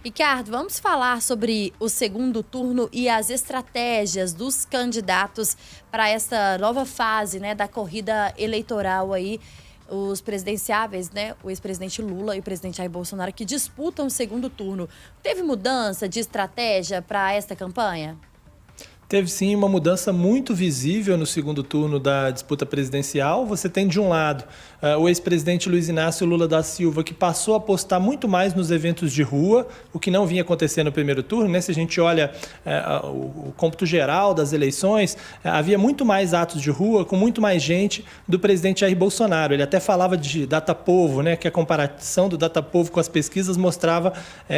Ricardo, vamos falar sobre o segundo turno e as estratégias dos candidatos para essa nova fase, né, da corrida eleitoral aí. Os presidenciáveis, né, o ex-presidente Lula e o presidente Jair Bolsonaro, que disputam o segundo turno. Teve mudança de estratégia para esta campanha? Teve sim uma mudança muito visível no segundo turno da disputa presidencial. Você tem, de um lado, o ex-presidente Luiz Inácio Lula da Silva, que passou a apostar muito mais nos eventos de rua, o que não vinha acontecendo no primeiro turno, né? Se a gente olha o cômputo geral das eleições, havia muito mais atos de rua, com muito mais gente do presidente Jair Bolsonaro. Ele até falava de data-povo, né? Que a comparação do data-povo com as pesquisas mostrava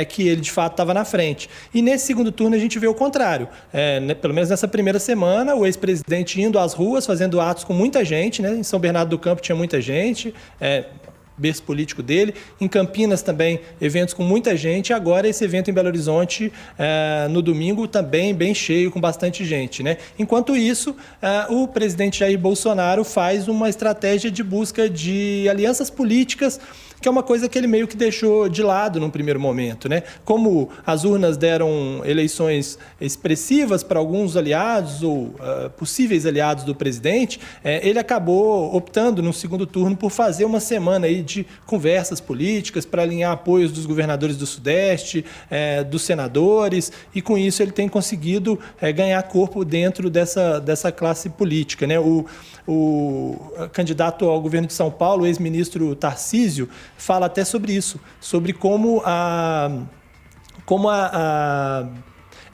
que ele, de fato, estava na frente. E nesse segundo turno a gente vê o contrário. Pelo menos nessa primeira semana, o ex-presidente indo às ruas, fazendo atos com muita gente, né? Em São Bernardo do Campo tinha muita gente, berço político dele. Em Campinas também, eventos com muita gente. Agora esse evento em Belo Horizonte, no domingo, também bem cheio, com bastante gente, né? Enquanto isso, o presidente Jair Bolsonaro faz uma estratégia de busca de alianças políticas, que é uma coisa que ele meio que deixou de lado num primeiro momento, né? Como as urnas deram eleições expressivas para alguns aliados ou possíveis aliados do presidente, ele acabou optando no segundo turno por fazer uma semana aí de conversas políticas para alinhar apoios dos governadores do Sudeste, dos senadores, e com isso ele tem conseguido ganhar corpo dentro dessa classe política, né? O candidato ao governo de São Paulo, o ex-ministro Tarcísio, fala até sobre isso, sobre como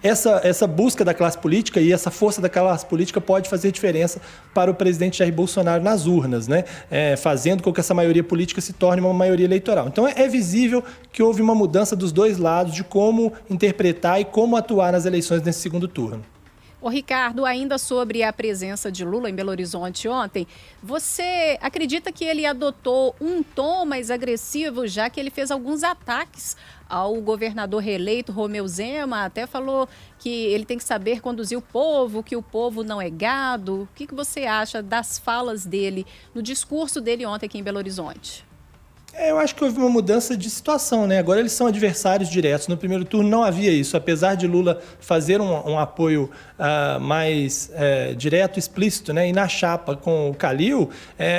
essa busca da classe política e essa força da classe política pode fazer diferença para o presidente Jair Bolsonaro nas urnas, né? Fazendo com que essa maioria política se torne uma maioria eleitoral. Então é visível que houve uma mudança dos dois lados de como interpretar e como atuar nas eleições nesse segundo turno. Ô Ricardo, ainda sobre a presença de Lula em Belo Horizonte ontem, você acredita que ele adotou um tom mais agressivo, já que ele fez alguns ataques ao governador reeleito, Romeu Zema, até falou que ele tem que saber conduzir o povo, que o povo não é gado. O que você acha das falas dele, no discurso dele ontem aqui em Belo Horizonte? Eu acho que houve uma mudança de situação, né? Agora eles são adversários diretos. No primeiro turno não havia isso. Apesar de Lula fazer um apoio mais direto, explícito, né? E na chapa com o Calil,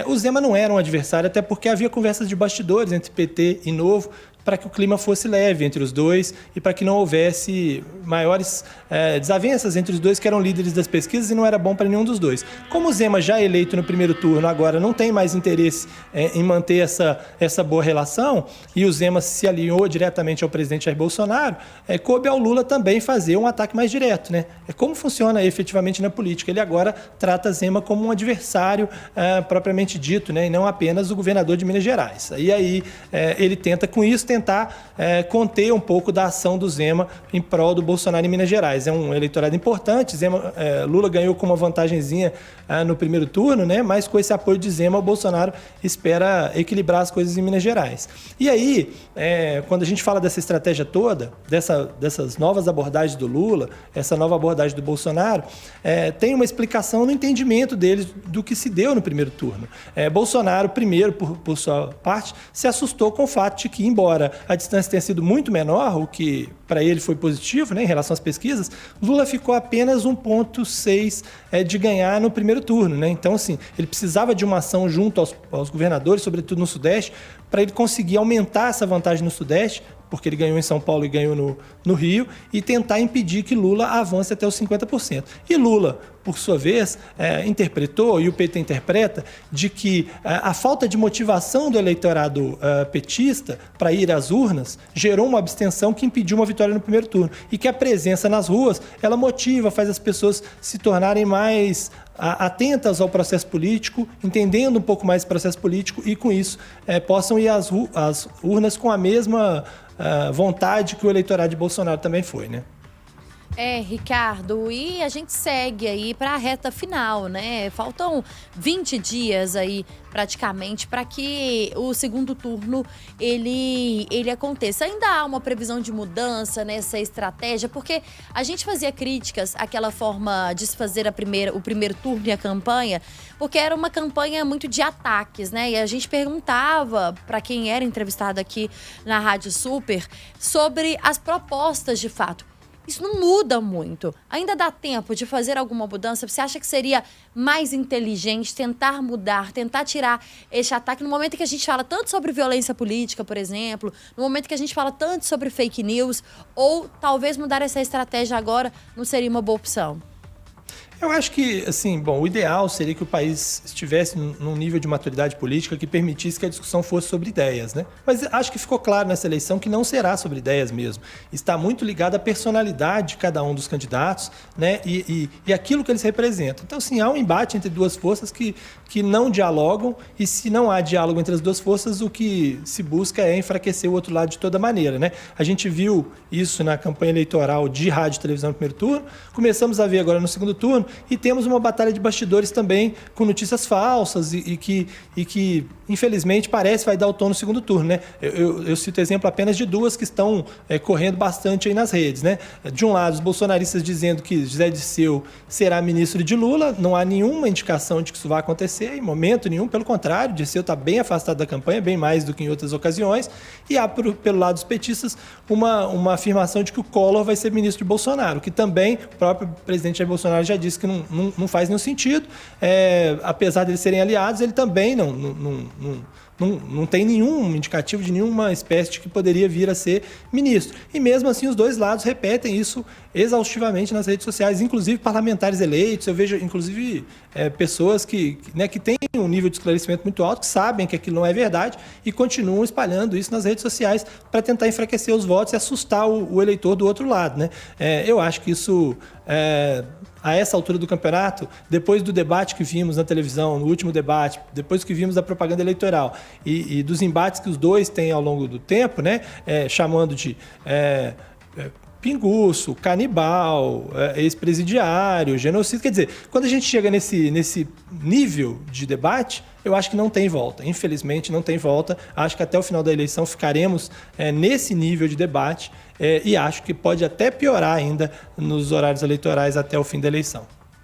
o Zema não era um adversário, até porque havia conversas de bastidores entre PT e Novo, para que o clima fosse leve entre os dois e para que não houvesse maiores desavenças entre os dois, que eram líderes das pesquisas, e não era bom para nenhum dos dois. Como o Zema, já eleito no primeiro turno, agora não tem mais interesse em manter essa boa relação, e o Zema se alinhou diretamente ao presidente Jair Bolsonaro, coube ao Lula também fazer um ataque mais direto, né? É como funciona efetivamente na política. Ele agora trata Zema como um adversário propriamente dito, né? E não apenas o governador de Minas Gerais. E aí ele tenta, com isso, tentar conter um pouco da ação do Zema em prol do Bolsonaro em Minas Gerais. É um eleitorado importante. Lula ganhou com uma vantagenzinha no primeiro turno, né? Mas com esse apoio de Zema, o Bolsonaro espera equilibrar as coisas em Minas Gerais. E aí, quando a gente fala dessa estratégia toda, dessas novas abordagens do Lula, essa nova abordagem do Bolsonaro, tem uma explicação no entendimento deles do que se deu no primeiro turno. Bolsonaro, primeiro, por sua parte, se assustou com o fato de que, embora a distância tenha sido muito menor, o que para ele foi positivo, né, em relação às pesquisas, Lula ficou apenas 1,6 de ganhar no primeiro turno, né? Então, assim, ele precisava de uma ação junto aos governadores, sobretudo no Sudeste, para ele conseguir aumentar essa vantagem no Sudeste, porque ele ganhou em São Paulo e ganhou no Rio, e tentar impedir que Lula avance até os 50%. E Lula, por sua vez, interpretou, e o PT interpreta, de que a falta de motivação do eleitorado petista para ir às urnas gerou uma abstenção que impediu uma vitória no primeiro turno. E que a presença nas ruas, ela motiva, faz as pessoas se tornarem mais atentas ao processo político, entendendo um pouco mais o processo político, e com isso possam ir às urnas com a mesma vontade que o eleitorado de Bolsonaro também foi, né? Ricardo, e a gente segue aí para a reta final, né? Faltam 20 dias aí praticamente para que o segundo turno ele aconteça. Ainda há uma previsão de mudança nessa estratégia, porque a gente fazia críticas àquela forma de se fazer o primeiro turno e a campanha, porque era uma campanha muito de ataques, né? E a gente perguntava para quem era entrevistado aqui na Rádio Super sobre as propostas de fato. Isso não muda muito. Ainda dá tempo de fazer alguma mudança? Você acha que seria mais inteligente tentar mudar, tentar tirar esse ataque no momento em que a gente fala tanto sobre violência política, por exemplo, no momento que a gente fala tanto sobre fake news, ou talvez mudar essa estratégia agora não seria uma boa opção? Eu acho que, assim, bom, o ideal seria que o país estivesse num nível de maturidade política que permitisse que a discussão fosse sobre ideias, né? Mas acho que ficou claro nessa eleição que não será sobre ideias mesmo. Está muito ligado à personalidade de cada um dos candidatos, né? E aquilo que eles representam. Então, assim, há um embate entre duas forças que não dialogam, e se não há diálogo entre as duas forças, o que se busca é enfraquecer o outro lado de toda maneira, né? A gente viu isso na campanha eleitoral de rádio e televisão no primeiro turno, começamos a ver agora no segundo turno, e temos uma batalha de bastidores também com notícias falsas e que infelizmente, parece vai dar o tom no segundo turno, né? Eu cito exemplo apenas de duas que estão correndo bastante aí nas redes, né? De um lado, os bolsonaristas dizendo que José Dirceu será ministro de Lula, não há nenhuma indicação de que isso vai acontecer, em momento nenhum, pelo contrário, Dirceu está bem afastado da campanha, bem mais do que em outras ocasiões, e há, pelo lado dos petistas, uma afirmação de que o Collor vai ser ministro de Bolsonaro, que também o próprio presidente Jair Bolsonaro já disse que não faz nenhum sentido, apesar de eles serem aliados, ele também não tem nenhum indicativo de nenhuma espécie de que poderia vir a ser ministro. E mesmo assim os dois lados repetem isso exaustivamente nas redes sociais, inclusive parlamentares eleitos. Eu vejo, inclusive, pessoas que têm um nível de esclarecimento muito alto, que sabem que aquilo não é verdade e continuam espalhando isso nas redes sociais para tentar enfraquecer os votos e assustar o eleitor do outro lado, né? Eu acho que isso... a essa altura do campeonato, depois do debate que vimos na televisão, no último debate, depois que vimos da propaganda eleitoral e dos embates que os dois têm ao longo do tempo, né, chamando de pinguço, canibal, ex-presidiário, genocídio. Quer dizer, quando a gente chega nesse nível de debate, eu acho que não tem volta. Infelizmente, não tem volta. Acho que até o final da eleição ficaremos nesse nível de debate e acho que pode até piorar ainda nos horários eleitorais até o fim da eleição.